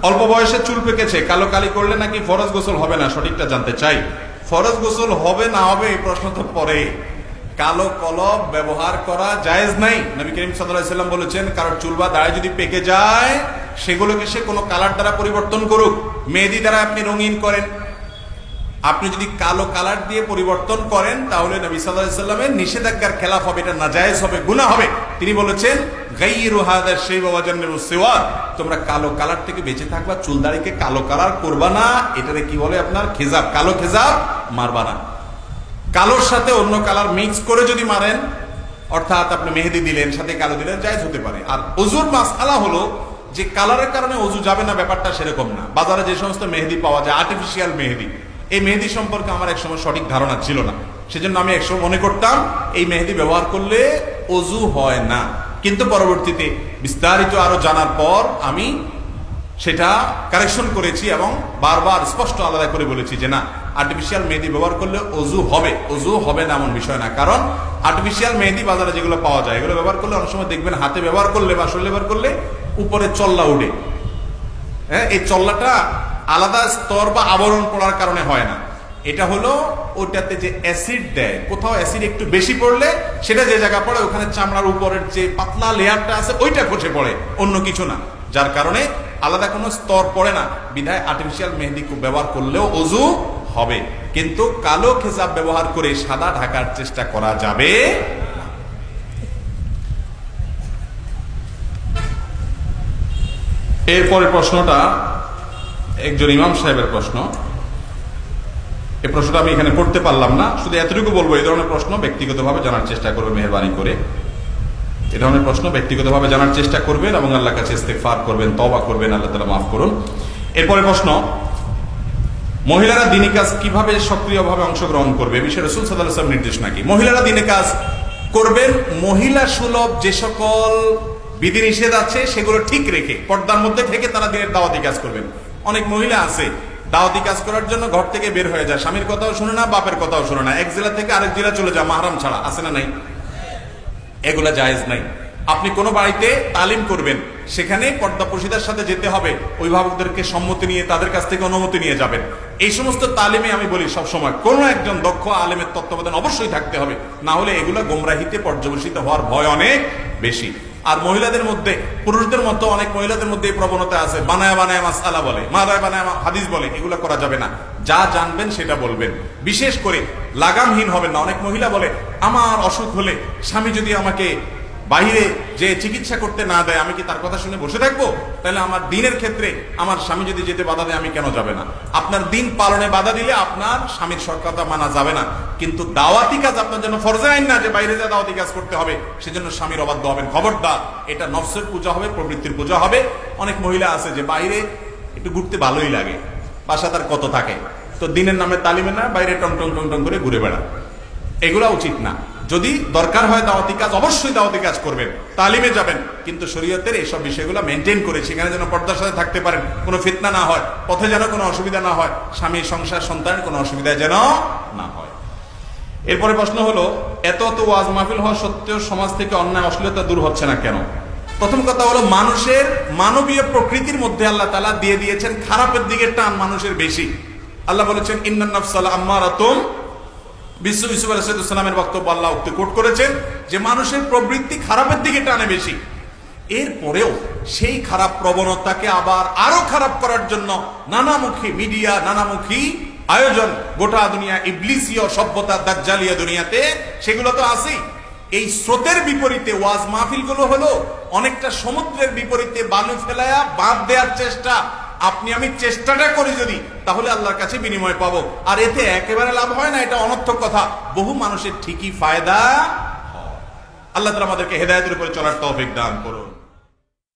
অল্প বয়সে চুল পেকেছে, কালো কালি করলে নাকি ফরজ গোসল হবে না, সঠিকটা জানতে চাই। ফরজ গোসল হবে না হবে এই প্রশ্ন তো পরে। কালো কলম ব্যবহার করা জায়েজ নাই। নবী করিম সাল্লাল্লাহু আলাইহি ওয়াসাল্লাম বলেছেন, কারোর চুল বা দাড়ি যদি পেকে যায় সেগুলোকে সে কোনো কালার দ্বারা পরিবর্তন করুক। মেহেদি দ্বারা আপনি রঙিন করেন, আপনি যদি কালো কালার দিয়ে পরিবর্তন করেন তাহলে নবী সাল্লাল্লাহু আলাইহি ওয়াসাল্লামের নিষেধাজ্ঞার খেলাফ হবে, এটা নাজায়েজ হবে, গুনাহ হবে। তিনি বলেছেন, গায়্যিরু হাযা শাইবা ওয়া জান্নিবু সিওয়াদ, তোমরা কালো কালার থেকে বেঁচে থাকবা, চুল দাড়িকে কালো কালার করবা না। এটারে কি বলে আপনার খেজাব, কালো খেজাব মারবা না। কালোর সাথে অন্য কালার মিক্স করে যদি মারেন, অর্থাৎ আপনি মেহেদি দিলেন সাথে কালো দিলেন, জায়েজ হতে পারে। আর ওযুর মাসআলা হলো যে কালারের কারণে ওযু যাবে না, ব্যাপারটা সেরকম না। বাজারে যে সমস্ত মেহেদি পাওয়া যায় আর্টিফিশিয়াল মেহেদি, এই মেহেদি সম্পর্কে আমার একসময় সঠিক ধারণা ছিল না, সেজন্য আমি একসময় মনে করতাম এই মেহেদি ব্যবহার করলে ওযু হয় না। কিন্তু পরবর্তীতে বিস্তারিত আরো জানার পর আমি সেটা কারেকশন করেছি এবং বারবার স্পষ্ট আলাদা করে বলেছি যে না, আর্টিফিশিয়াল মেহেদি ব্যবহার করলে ওযু হবে, ওযু হবে না এমন বিষয় না। কারণ আর্টিফিশিয়াল মেহেদি বাজারে যেগুলো পাওয়া যায় এগুলো ব্যবহার করলে অনেক সময় দেখবেন হাতে ব্যবহার করলে বা শরীরে ব্যবহার করলে উপরে চল্লা উঠে। হ্যাঁ, এই চল্লাটা আলাদা স্তর বা আবরণ পড়ার কারণে হয় না, এটা হলো ওটাতে যে অ্যাসিড দেয়, কোথাও অ্যাসিড একটু বেশি পড়লে সেটা যে জায়গা পড়ে ওখানে চামড়ার উপরের যে পাতলা লেয়ারটা আছে ওইটা খসে পড়ে, অন্য কিছু না। যার কারণে আলাদা কোনো স্তর পড়ে না, বিধায় আর্টিফিশিয়াল মেহেদি ব্যবহার করলেও ওযু হবে। কিন্তু কালো খেজাব ব্যবহার করে সাদা ঢাকার চেষ্টা করা যাবে না। এরপরের প্রশ্নটা একজন ইমাম সাহেবের প্রশ্ন। এই প্রশ্নটা আমি এখানে পড়তে পারলাম না, শুধু এতটুকু বলবো, এই ধরনের প্রশ্ন ব্যক্তিগতভাবে জানার চেষ্টা করবে মেহেরবানি করে। এই ধরনের প্রশ্ন ব্যক্তিগতভাবে জানার চেষ্টা করবেন এবং আল্লাহর কাছে ইস্তেগফার করবেন, তওবা করবেন, আল্লাহ তাআলা মাফ করুন। এরপরে প্রশ্ন, মহিলারা দ্বীনি কাজ কিভাবে সক্রিয়ভাবে অংশগ্রহণ করবে, বিষয়ে রাসূল সাল্লাল্লাহু আলাইহি ওয়াসাল্লাম নির্দেশ নাকি? মহিলারা দ্বীনি কাজ করবেন মহিলা সুলভ যে সকল বিধিনিষেধ আছে সেগুলো ঠিক রেখে পর্দার মধ্যে থেকে তারা দ্বীনের দাওয়াতি কাজ করবেন। অনেক মহিলা আছে দাওয়াতি কাজ করার জন্য ঘর থেকে বের হয়ে যায়, স্বামীর কথাও শুনে না, বাপের কথাও শুনে না, এক জেলা থেকে আরেক জেলা চলে যায় মাহরাম ছাড়া, আছে না নাই? এগুলা জায়েজ নাই। আপনি কোনো বাড়িতে তালিম করবেন, সেখানে পর্দাপর্শিদার সাথে যেতে হবে, অভিভাবকদেরকে সম্মতি নিয়ে তাদের কাছ থেকে অনুমতি নিয়ে যাবেন। এই সমস্ত তালিমে আমি বলি সবসময় কোনো একজন দক্ষ আলেমের তত্ত্বাবধান অবশ্যই থাকতে হবে, না হলে এগুলা গোমরাহিতে পর্যবসিত হওয়ার ভয় অনেক বেশি। আর মহিলাদের মধ্যে, পুরুষদের মধ্যে অনেক মহিলাদের মধ্যে এই প্রবণতা আছে, বানায় বানায় মাসআলা বলে, মাদায় বানায় হাদিস বলে, এগুলো করা যাবে না। যা জানবেন সেটা বলবেন, বিশেষ করে লাগামহীন হবেন না। অনেক মহিলা বলে, আমার অসুখ হলে স্বামী যদি আমাকে বাইরে যে চিকিৎসা করতে না দেয় আমি কি তার কথা শুনে বসে থাকবো? তাহলে আমার দিনের ক্ষেত্রে আমার স্বামী যদি যেতে বাধা দেয় আমি কেন যাবে না? আপনার দিন পালনে বাধা দিলে আপনার স্বামীর কথা মানা যাবে না, কিন্তু দাওয়াতি কাজ আপনার জন্য ফরজে আইন না যে বাইরে যা দাওয়াতি কাজ করতে হবে, সেজন্য স্বামীর অবাধ্য হবেন। খবরদার, এটা নফসের পূজা হবে, প্রবৃত্তির পূজা হবে। অনেক মহিলা আছে যে বাইরে একটু ঘুরতে ভালোই লাগে, বাসা তার কত থাকে, তো দিনের নামে তালিমে না বাইরে টং টং টং টং করে ঘুরে বেড়া, এগুলা উচিত না। যদি দরকার হয় দাওয়াতি কাজ, অবশ্যই দাওয়াতি কাজ করবেন, তালিমে যাবেন, কিন্তু শরীয়তের এইসব বিষয়গুলো মেনটেন করে সেখানে যেন পর্দার সাথে থাকতে পারেন, কোনো ফিতনা না হয়, পথে যেন কোনো অসুবিধা না হয়, স্বামী সংসার সন্তানের কোনো অসুবিধা যেন না হয়। এরপরে প্রশ্ন হলো, এত ওয়াজ মাহফিল হওয়া সত্ত্বেও সমাজ থেকে অন্যায় অশ্লীলতা দূর হচ্ছে না কেন? প্রথম কথা হলো, মানুষের মানবীয় প্রকৃতির মধ্যে আল্লাহ তাআলা দিয়ে দিয়েছেন খারাপের দিকে টান মানুষের বেশি। আল্লাহ বলেছেন, ইন্নান নাফসা লাআম্মারাতুম বিসু, ইউসুফ আলাইহিস সালামের বক্তব্য আল্লাহ উক্তি কোট করেছেন যে মানুষের প্রবৃত্তি খারাপের দিকে টানে বেশি। এরপরেও সেই খারাপ প্রবণতাকে আবার আরো খারাপ করার জন্য নানামুখী মিডিয়া, নানামুখী আয়োজন, গোটা দুনিয়া ইবলিসীয় সভ্যতা, দাজ্জালিয়া দুনিয়াতে সেগুলো তো আছেই। এই স্রোতের বিপরীতে ওয়াজ মাহফিল গুলো হলো অনেকটা সমুদ্রের বিপরীতে বালু ফেলায়া বাঁধ দেওয়ার চেষ্টা। আপনি আমি চেষ্টাটা করি যদি, তাহলে আল্লাহর কাছে বিনিময় পাবো। আর এতে একেবারে লাভ হয় না, এটা অনর্থক কথা। বহু মানুষের ঠিকই ফায়দা হয়। আল্লাহ তাআলা আমাদেরকে হেদায়েতের উপরে চলার তৌফিক দান করুন।